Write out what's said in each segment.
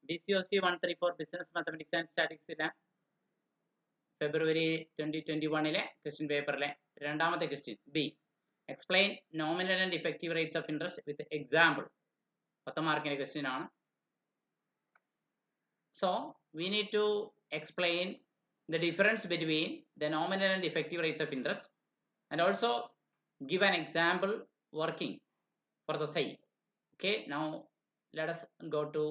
DCOC 134 Business Mathematics and Statistics ലെ ഫെബ്രുവരി 2021 question പേപ്പറിലെ രണ്ടാമത്തെ question B. Explain nominal and effective rates of interest with example. 10 മാർക്കിന്റെ question ആണ്. So we need to explain the difference between the nominal and effective rates of interest and also give an example working for the same. Okay, now let us go to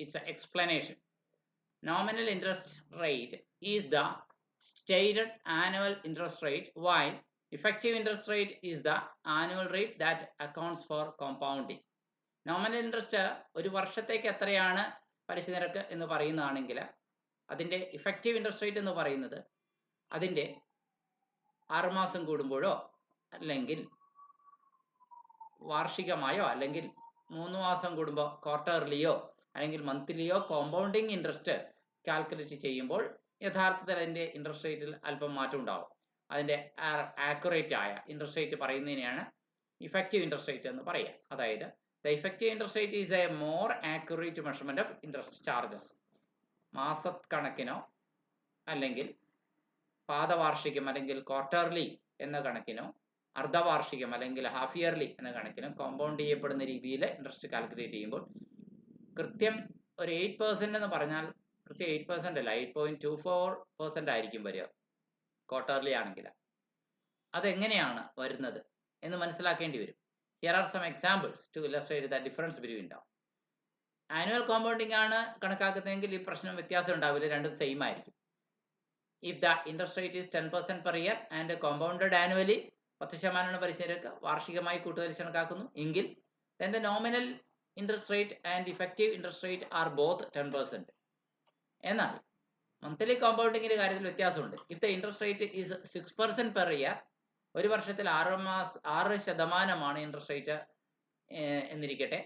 its explanation. Nominal interest rate is the stated annual interest rate, while effective interest rate is the annual rate that accounts for compounding. Nominal interest ഒരു വർഷത്തേക്ക് എത്രയാണ് പലിശ നിരക്ക് എന്ന് പറയുന്നതാണെങ്കിൽ അതിൻ്റെ effective interest rate എന്ന് പറയുന്നത് അതിൻ്റെ 6 മാസം കൂടുമ്പോഴോ അല്ലെങ്കിൽ വാർഷികമായോ അല്ലെങ്കിൽ 3 മാസം കൂടുമ്പോൾ ക്വാർട്ടർലിയോ അല്ലെങ്കിൽ മന്ത്ലിയോ കോമ്പൗണ്ടിങ് ഇൻട്രസ്റ്റ് കാൽക്കുലേറ്റ് ചെയ്യുമ്പോൾ യഥാർത്ഥത്തിൽ അതിൻ്റെ ഇൻട്രസ്റ്റ് റേറ്റിൽ അല്പം മാറ്റം ഉണ്ടാവും. അതിൻ്റെ ആക്യുറേറ്റ് ആയ ഇൻട്രസ്റ്റ് റേറ്റ് പറയുന്നതിനെയാണ് ഇഫക്റ്റീവ് ഇൻട്രസ്റ്റ് റേറ്റ് എന്ന് പറയുക. അതായത് the effective interest rate is a more accurate measurement of interest charges. മാസക്കണക്കിനോ അല്ലെങ്കിൽ പാദവാർഷികം അല്ലെങ്കിൽ ക്വാർട്ടർലി എന്ന കണക്കിനോ അർദ്ധവാർഷികം അല്ലെങ്കിൽ ഹാഫ് ഇയർലി എന്ന കണക്കിനോ കോമ്പൗണ്ട് ചെയ്യപ്പെടുന്ന രീതിയിൽ ഇൻട്രസ്റ്റ് കാൽക്കുലേറ്റ് ചെയ്യുമ്പോൾ കൃത്യം ഒരു 8% എന്ന് പറഞ്ഞാൽ കൃത്യം 8% അല്ല, 8.24% ആയിരിക്കും വരിക ക്വാർട്ടർലി ആണെങ്കിൽ. അതെങ്ങനെയാണ് വരുന്നത് എന്ന് മനസ്സിലാക്കേണ്ടി വരും. Here are some examples to illustrate the difference between them. Annual compounding ആണ് കണക്കാക്കുന്നതെങ്കിൽ ഈ പ്രശ്നം വ്യത്യാസം ഉണ്ടാവില്ല, രണ്ടും സെയിം ആയിരിക്കും. If the interest rate is 10% per year and compounded annually 10% പലിശ നിരക്ക് വാർഷികമായി കൂട്ടുപലിശ കണക്കാക്കുന്നു എങ്കിൽ then the nominal interest rate and effective interest rate are both 10%. എന്നാൽ മന്ത്ലി കോമ്പൗണ്ടിങ്ങിന്റെ കാര്യത്തിൽ വ്യത്യാസമുണ്ട്. If the interest rate is 6% per year, ഒരു വർഷത്തിൽ 6% ഇൻട്രസ്റ്റ് റേറ്റ് എന്നിരിക്കട്ടെ,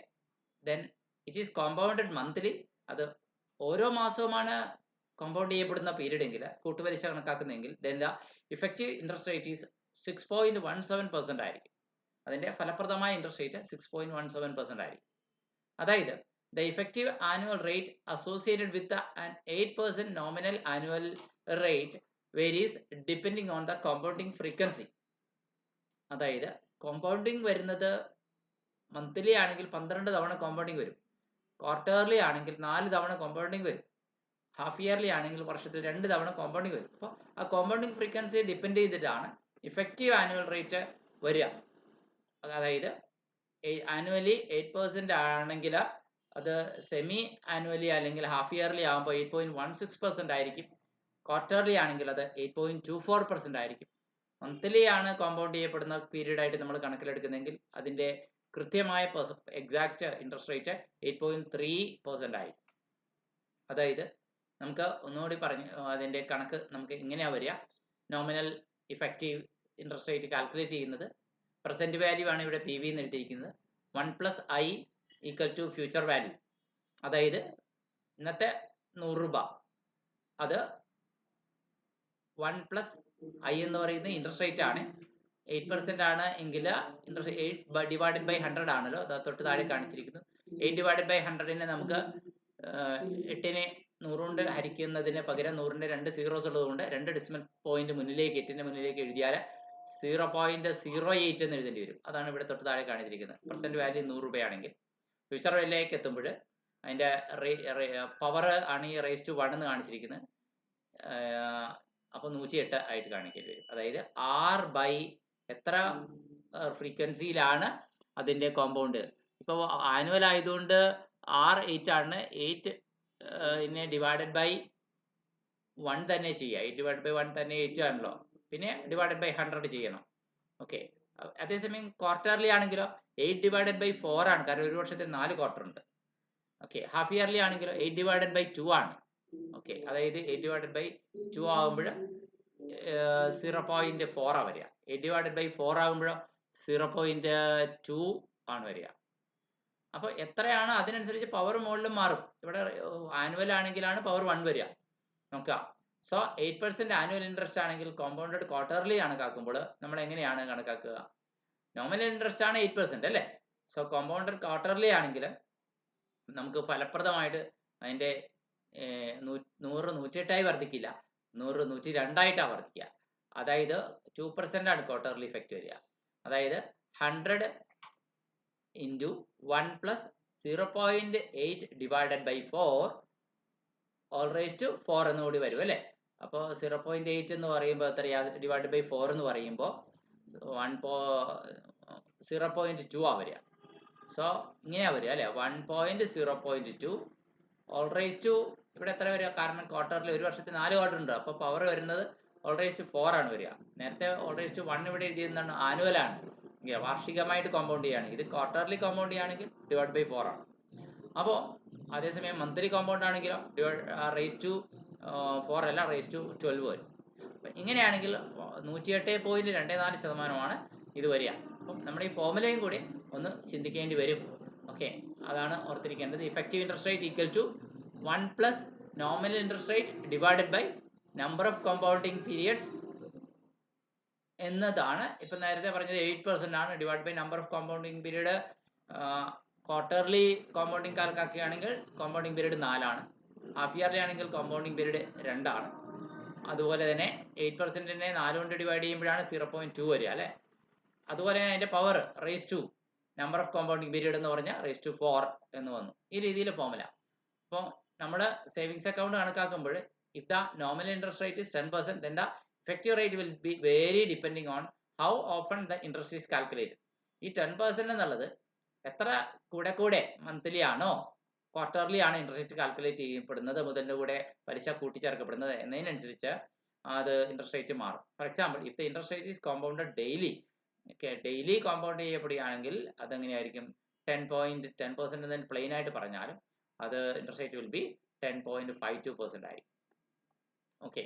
then it is compounded monthly, അത് ഓരോ മാസവുമാണ് കോമ്പൗണ്ട് ചെയ്യപ്പെടുന്ന പീരീഡ് എങ്കിൽ കൂട്ടുപലിശ കണക്കാക്കുന്നെങ്കിൽ then the effective interest rate is 6.17% ആയിരിക്കും. അതിൻ്റെ ഫലപ്രദമായ ഇൻട്രസ്റ്റ് റേറ്റ് 6.17% ആയിരിക്കും. അതായത് the effective annual rate associated with an 8% nominal annual rate varies depending on the compounding frequency. അതായത് കോമ്പൗണ്ടിങ് വരുന്നത് മന്ത്ലി ആണെങ്കിൽ 12 തവണ കോമ്പൗണ്ടിങ് വരും, ക്വാർട്ടർലി ആണെങ്കിൽ 4 തവണ കോമ്പൗണ്ടിങ് വരും, ഹാഫ് ഇയർലി ആണെങ്കിൽ വർഷത്തിൽ 2 തവണ കോമ്പൗണ്ടിങ് വരും. അപ്പോൾ ആ കോമ്പൗണ്ടിങ് ഫ്രീക്വൻസി ഡിപ്പെൻഡ് ചെയ്തിട്ടാണ് ഇഫക്റ്റീവ് ആനുവൽ റേറ്റ് വരിക. അതായത് ആനുവലി 8% ആണെങ്കിൽ അത് സെമി ആനുവലി അല്ലെങ്കിൽ ഹാഫ് ഇയർലി ആകുമ്പോൾ 8.16% ആയിരിക്കും, ക്വാർട്ടർലി ആണെങ്കിൽ അത് 8.24% ആയിരിക്കും. മന്ത്ലി ആണ് കോമ്പൗണ്ട് ചെയ്യപ്പെടുന്ന പീരീഡ് ആയിട്ട് നമ്മൾ കണക്കിലെടുക്കുന്നെങ്കിൽ അതിൻ്റെ കൃത്യമായ എക്സാക്റ്റ് ഇൻട്രസ്റ്റ് റേറ്റ് 8.3% ആയിരിക്കും. അതായത് നമുക്ക് ഒന്നുകൂടി പറഞ്ഞു, അതിൻ്റെ കണക്ക് നമുക്ക് ഇങ്ങനെയാണ് വരിക. Nominal effective interest rate calculate ചെയ്യുന്നത് പ്രസൻറ്റ് വാല്യൂ ആണ് ഇവിടെ PV എന്ന് എഴുതിയിരിക്കുന്നത്. 1+i = future value. അതായത് ഇന്നത്തെ 100 രൂപ, അത് 1+i എന്ന് പറയുന്നത് ഇൻട്രസ്റ്റ് റേറ്റ് ആണ്. 8% ആണ് എങ്കിൽ ഇൻട്രസ്റ്റ് 8 ഡിവൈഡഡ് ബൈ 100 ആണല്ലോ, അത് തൊട്ട് താഴെ കാണിച്ചിരിക്കുന്നു. 8 ഡിവൈഡഡ് ബൈ 100നെ നമുക്ക് 8നെ 100 കൊണ്ട് ഹരിക്കുന്നതിന് പകരം 100ന്റെ 2 സീറോസ് ഉള്ളതുകൊണ്ട് 2 ഡെസിമൽ പോയിന്റ് മുന്നിലേക്ക് 8ന്റെ മുന്നിലേക്ക് എഴുതിയാൽ 0.08 എന്ന് എഴുതേണ്ടി വരും. അതാണ് ഇവിടെ തൊട്ട് താഴെ കാണിച്ചിരിക്കുന്നത്. പ്രസന്റ് വാല്യൂ 100 രൂപയാണെങ്കിൽ ഫ്യൂച്ചർ വാല്യൂയിലേക്ക് എത്തുമ്പോൾ അതിൻ്റെ പവർ ആണ് ഈ റേസ് ടു 1 എന്ന് കാണിച്ചിരിക്കുന്നത്. അപ്പോൾ 108 ആയിട്ട് കാണിക്കേണ്ടി വരും. അതായത് R ബൈ എത്ര ഫ്രീക്വൻസിയിലാണ് അതിൻ്റെ കോമ്പൗണ്ട്. ഇപ്പോൾ ആനുവൽ ആയതുകൊണ്ട് R 8 ആണ്, 8 ഡിവൈഡഡ് ബൈ 1 തന്നെ ചെയ്യുക. 8 ഡിവൈഡ് ബൈ 1 തന്നെ 8 ആണല്ലോ, പിന്നെ ഡിവൈഡഡ് ബൈ 100 ചെയ്യണം. ഓക്കെ, അതേസമയം ക്വാർട്ടർലി ആണെങ്കിലോ 8 ഡിവൈഡഡ് ബൈ 4 ആണ്, കാരണം ഒരു വർഷത്തിൽ 4 ക്വാർട്ടർ ഉണ്ട്. ഓക്കെ, ഹാഫ് ഇയർലി ആണെങ്കിലോ 8 ഡിവൈഡഡ് ബൈ 2 ആണ്. ഓക്കെ, അതായത് 8 ഡിവൈഡഡ് ബൈ 2 ആകുമ്പോൾ 0.4 ആണ് വരിക. 8 ഡിവൈഡഡ് ബൈ 4 ആകുമ്പോഴോ 0.2 ആണ് വരിക. അപ്പോൾ എത്രയാണ് അതിനനുസരിച്ച് പവർ മുകളിലും മാറും. ഇവിടെ ആനുവൽ ആണെങ്കിലാണ് പവർ 1 വരിക. നോക്കുക, സോ 8% ആനുവൽ ഇൻട്രസ്റ്റ് ആണെങ്കിൽ കോമ്പൗണ്ടഡ് ക്വാർട്ടർലി കണക്കാക്കുമ്പോൾ നമ്മൾ എങ്ങനെയാണ് കണക്കാക്കുക? നോമിനൽ ഇൻട്രസ്റ്റ് ആണ് 8% അല്ലേ. സോ കോമ്പൗണ്ടഡ് ക്വാർട്ടർലി ആണെങ്കിൽ നമുക്ക് ഫലപ്രദമായിട്ട് അതിൻ്റെ 100 108 വർദ്ധിക്കില്ല, 100 102 വർദ്ധിക്കുക. അതായത് 2% ആണ് ക്വാർട്ടർലി ഇഫക്റ്റ് വരിക. അതായത് 100 into 1 plus 0.8 divided by 4 whole raise to 4 എന്ന് കൂടി വരും അല്ലേ. അപ്പോൾ 0.8 എന്ന് പറയുമ്പോൾ എത്രയാ, ഡിവൈഡ് ബൈ 4 എന്ന് പറയുമ്പോൾ 0.2 ആ വരിക. സോ ഇങ്ങനെയാ വരിക അല്ലേ, 1.0.2 ഓൾ റേസ് ടു ഇവിടെ എത്ര വരിക, കാരണം ക്വാർട്ടറിൽ ഒരു വർഷത്തിൽ 4 ക്വാർട്ടർ ഉണ്ട്, അപ്പോൾ പവർ വരുന്നത് ഓൾ റേസ് ടു 4 ആണ് വരിക. നേരത്തെ ഓൾ റേസ് ടു 1 ഇവിടെ എഴുതിയതാണ്, ആനുവലാണ്, വാർഷികമായിട്ട് കോമ്പൗണ്ട് ചെയ്യുകയാണെങ്കിൽ. ഇത് ക്വാർട്ടർലി കോമ്പൗണ്ട് ചെയ്യുകയാണെങ്കിൽ ഡിവൈഡ് ബൈ 4 ആണ്. അപ്പോൾ അതേസമയം മന്ത്ലി കോമ്പൗണ്ട് ആണെങ്കിലോ റേസ് ടു 4 അല്ല, റേസ് ടു 12 വരും. ഇങ്ങനെയാണെങ്കിൽ 108.24% ഇത് വരിക. അപ്പം നമ്മൾ ഈ ഫോർമുലയും കൂടി ഒന്ന് ചിന്തിക്കേണ്ടി വരും. ഓക്കെ, അതാണ് ഓർത്തിരിക്കേണ്ടത്. Effective interest rate equal to 1 plus nominal interest rate divided by number of compounding periods എന്നതാണ്. ഇപ്പം നേരത്തെ പറഞ്ഞത് 8% ആണ്, divide by number of compounding period. Quarterly compounding കണക്കാക്കുകയാണെങ്കിൽ കോമ്പൗണ്ടിങ് പീരീഡ് 4 ആണ്, ഹാഫ് ഇയർലി ആണെങ്കിൽ കോമ്പൗണ്ടിങ് പീരീഡ് 2 ആണ്. അതുപോലെ തന്നെ 8%നെ 4 കൊണ്ട് ഡിവൈഡ് ചെയ്യുമ്പോഴാണ് 0.2 വരിക അല്ലേ. അതുപോലെ തന്നെ അതിൻ്റെ power raise to number of compounding period എന്ന് പറഞ്ഞാൽ റേസ് ടു 4 എന്ന് വന്നു. ഈ രീതിയിൽ ഫോർമുല. അപ്പോൾ നമ്മൾ സേവിങ്സ് അക്കൗണ്ട് കണക്കാക്കുമ്പോൾ if the nominal interest rate is 10%, then the effective rate will be vary depending on how often the interest is calculated. ഈ 10% എന്നുള്ളത് എത്ര കൂടെ മന്ത്ലി ആണോ ക്വാർട്ടർലി ആണ് ഇൻട്രസ്റ്റ് റേറ്റ് കാൽക്കുലേറ്റ് ചെയ്യപ്പെടുന്നത്, മുതലിൻ്റെ കൂടെ പലിശ കൂട്ടിച്ചേർക്കപ്പെടുന്നത് എന്നതിനനുസരിച്ച് അത് ഇൻട്രസ്റ്റ് റേറ്റ് മാറും. For example, if the interest rate is compounded daily, daily compound ചെയ്യപ്പെടുകയാണെങ്കിൽ അതെങ്ങനെയായിരിക്കും, 10% എന്നതിന് പ്ലെയിൻ ആയിട്ട് പറഞ്ഞാലും അത് ഇൻട്രസ്റ്റ് റേറ്റ് വിൽ ബി 10.52% ആയിരിക്കും. ഓക്കെ.